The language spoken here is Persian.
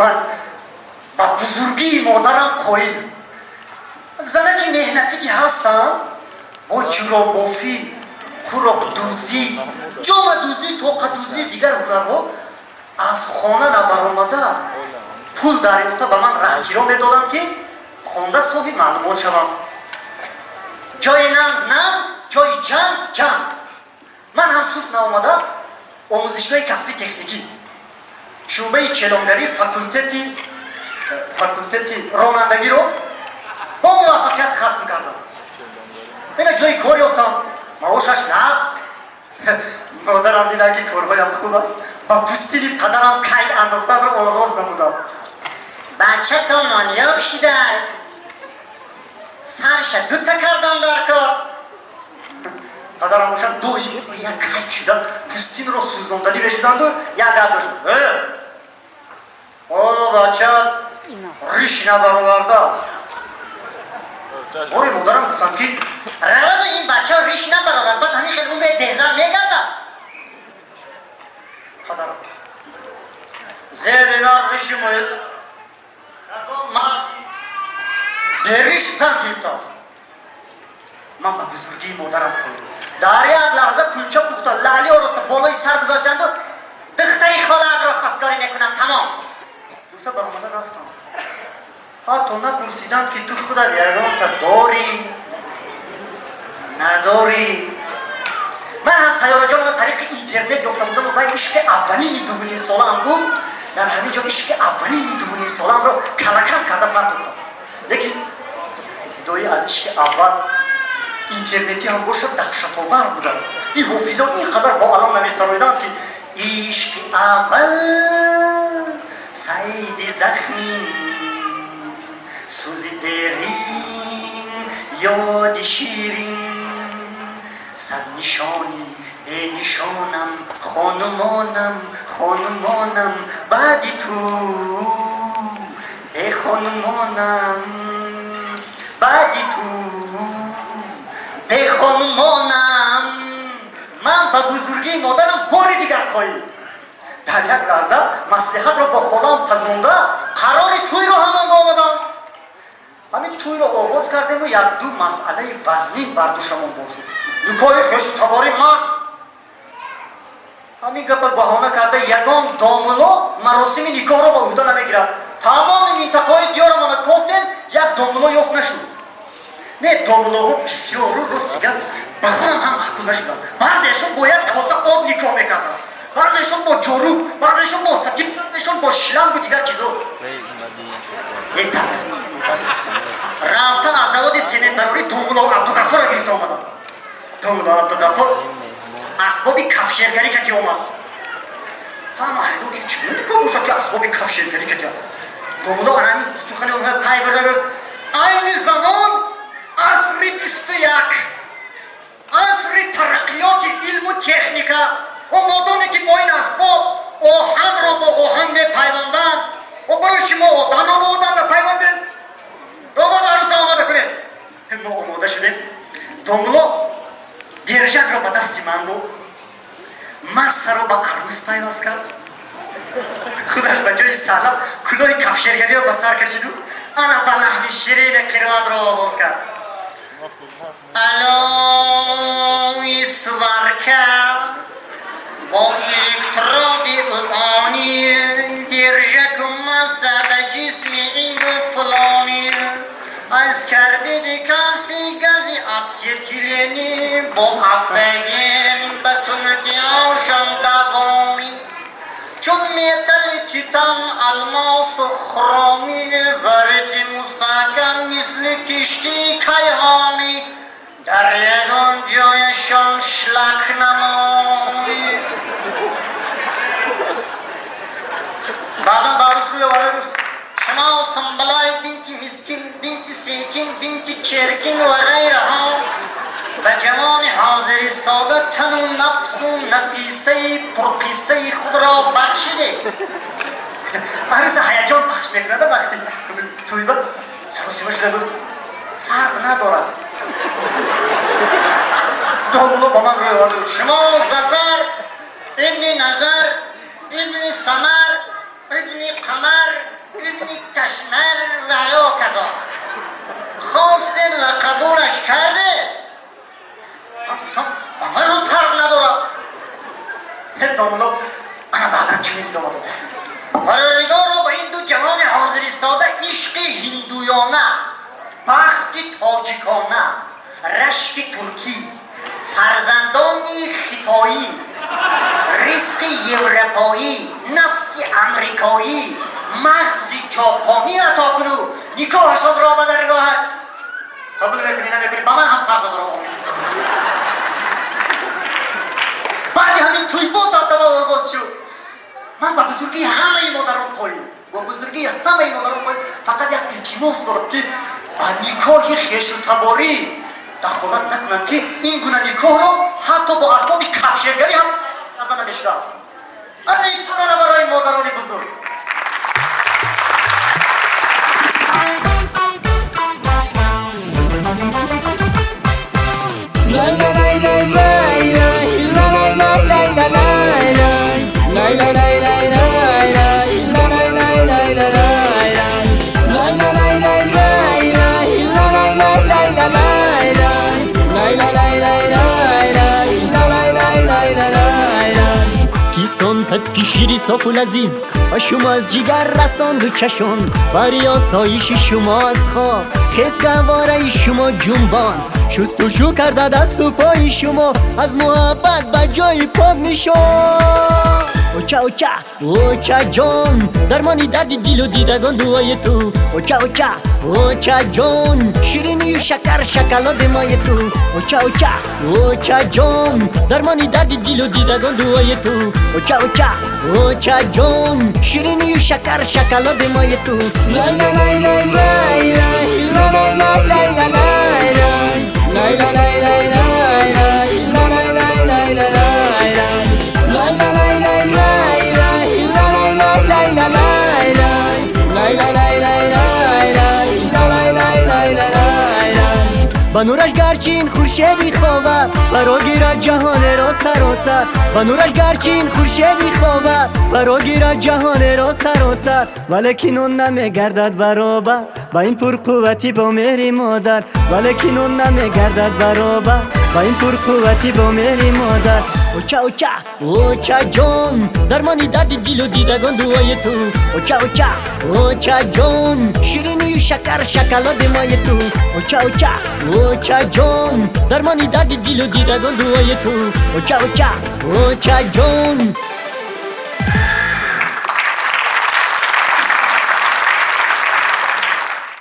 من با بزرگی مادرم قایل. زنکی مهنتی که هستم با جوراب بافی، خوراک دوزی، جامه دوزی، توقع دوزی دیگر هنرها از خانه نبرآمده پول دریافته به من راهگیرا میدادند که خوانده صاحب معلومات شوم. جای ننگ، جای جنگ. من هم سوس نآمده آموزشگاه کسبی تکنیکی شعبه چلانگری فاکولتتی رانندگی رو با موفقیت ختم کردم. من جای کار یافتم، معاشش نقص. مادرم دیدن که کارهایم خوب است، با پوستین پدرم قید انداختن رو آغاز نمودم. بچه تا نانیاب شیدن، سرش دوتا کردم در کار. پدرم باشم یک قید شدن، پوستین رو سوزاندنی بشدند و یک درد باشد. بچه ریش نبرآورده است. باری مادرم گفتم که روان این بچه ها ریش نبرآورد، بعد همین خیلی عمر بهزن میگردم. پدرم زیبینار ریشی موید مرد به ریش زن گرفته است. من به بزرگی مادرم کنیم در یک لحظه کلچه پخته لعلی آرسته بالای سر گذاشتند و دختری خاله را خواستگاری میکنم. تمام گفته برآمده رفتم. حتی نپرسیدند که تو خودت یگان تا داری نداری. من هم سیاره جان طریق اینترنت یافته بودم و عشق اولین دوونیم سالم بود. در همین جا عشق اولین دوونیم سالم رو کلکل کرده پرت افتاد. لیکن دوی از عشق اول اینترنتی هم باشد دهشت‌آور بوده است. این حافظان اینقدر با علم نمی‌سرایدند که عشق اول سعید زخمی سوزی درین یاد شیرین صد نشانی به نشانم خانمانم بعدی تو به خانمانم بعدی تو به خانمانم. من به بزرگی مادرم بار دیگر قایل. در یک لحظه مصلحت را با خالم پذیرانده قرار توی رو همان آمدم. همین توی رو آغاز کردیم و یک دو مسئله وزنین بر دوشمان بار شد. نکاح خوش و تباری من همین گپ بهانه کرده یگان داملا مراسم نکاح را به عهده نمیگیرد. تمام منطقه‌های دیار ما گفتیم یک داملا یافت نشد. نه داملاها بسیار رو رسیدن به خودم هم محکوم نشدم. بعضیشون با یک کاسه آب نکاح میکردن، بعضیشون با جاروب، بعضیشون با سکین، بعضیشون با شلنگ و دیگر چیزا. یک ترس رفتن از زواد سنت براری داملا و عبدالغفار را گرفته آمدن. داملا و عبدالغفار اسباب کفشرگری که آمد. همه حیران که چگونه نکاح باشد که اسباب کفشرگری که آمد. داملا همین سخن اونها پی برده گفت این زمان عصر 21 عصر ترقیات علم و تکنیکه و مادامی که با این اسباب آهن را با آهن میپیوندند و برای چی ما آدم را با آدم میپیوندیم؟ داماد عروس آماده کنید. ما آماده شدیم. داملا درجک را به دستی من بود. مست را به عروس پیوست کرد. خودش به جای سلام کلاه کفشرگری را به سر کشید و انا به لحن شیرین قرائت را آغاز کرد. الوی سورکه با الکتراد آنی درجک مذهب جسم این فلانی از کربید کسی گزی اتسیتیلینی با هفتگین بطنکی آشان دوامی چون میتل تیتان الماس و خرامی ذرتی مستحکم مثل کشتی کیهانی در یگان جایشان شلک نمایی. بعدم باروس روی وارد گفت شما سنبلای بنتی مسکین، بنتی سیکین، بنتی چرکین و غیره ها و جوان حاضر استاده تن و نفس و نفیسه پرقیسه خود را بخشیده. عروس هیجان پخش میکنه وقتی توی با سروسیما شده گفت فرق ندارد. داملا با من روی وارد شما ظفر ابن نظر ابن سمر ابن قمر کشمر و یا کذا خواستن و قبولش کرده. من گفتم با من هم فرق ندارم. داملا من بعدا چه میدادم پروردگار رو با این دو جوان حاضر ایستاده عشق هندویانه، بخت تاجیکانه، رشک ترکی، فرزندانی خیتایی، رزق یوروپایی، نفس امریکایی، مغز ژاپنی عطا کنو نکاحشان را به درگاهت قبول میکنی نمیکنی با من هم فرق ندارم. بعد همین توی بود دادم آغاز شد. من با بزرگی همه مادران پایین، با بزرگی همه مادران پایین فقط یک التماس دارم که نکاح خویش و تباری دخالت نکنند که این گونه نکاح رو حتی با اسباب کفشگری هم کردن نمیشه است. این پرانه برای مادران بزرگ. پس کی شیری صاف و لذیذ و شما از جگر رساند و چشم برای آسایش شما از خواب خیز گواره شما جنبان شست و شو کرده دست و پای شما از محبت به جای پاک نشان. اوچه اوچه اوچه جان درمانی درد دل و دیدگان دوای تو. اوچه اوچه اوچه جان شیرینی و شکر شکلات مای تو. اوچه اوچه اوچه جان درمانی درد دل و دیدگان دوای تو. اوچه اوچه اوچه جان شیرینی و شکر شکلات مای تو. لای لای لای لای لای لای لای لای لای با نورش گرچین خورشیدی خوابه فرا گیرد جهان را سراسر. با نورش گرچین خورشیدی خوابه فرا گیرد جهان را سراسر. ولیکن اون نمیگردد برابر با این پرقوتی با مهری مادر. ولیکن اون نمیگردد برابر با این پرقوتی با مهری مادر. اوچه اوچه اوچه جان درمانی درد دل و دیدگان دوای تو. اوچه اوچه اوچه جان شیرینی و شکر شکلات مای تو. اوچه اوچه اوچه جان درمانی درد دل و دیدگان دوای تو. اوچه اوچه اوچه جان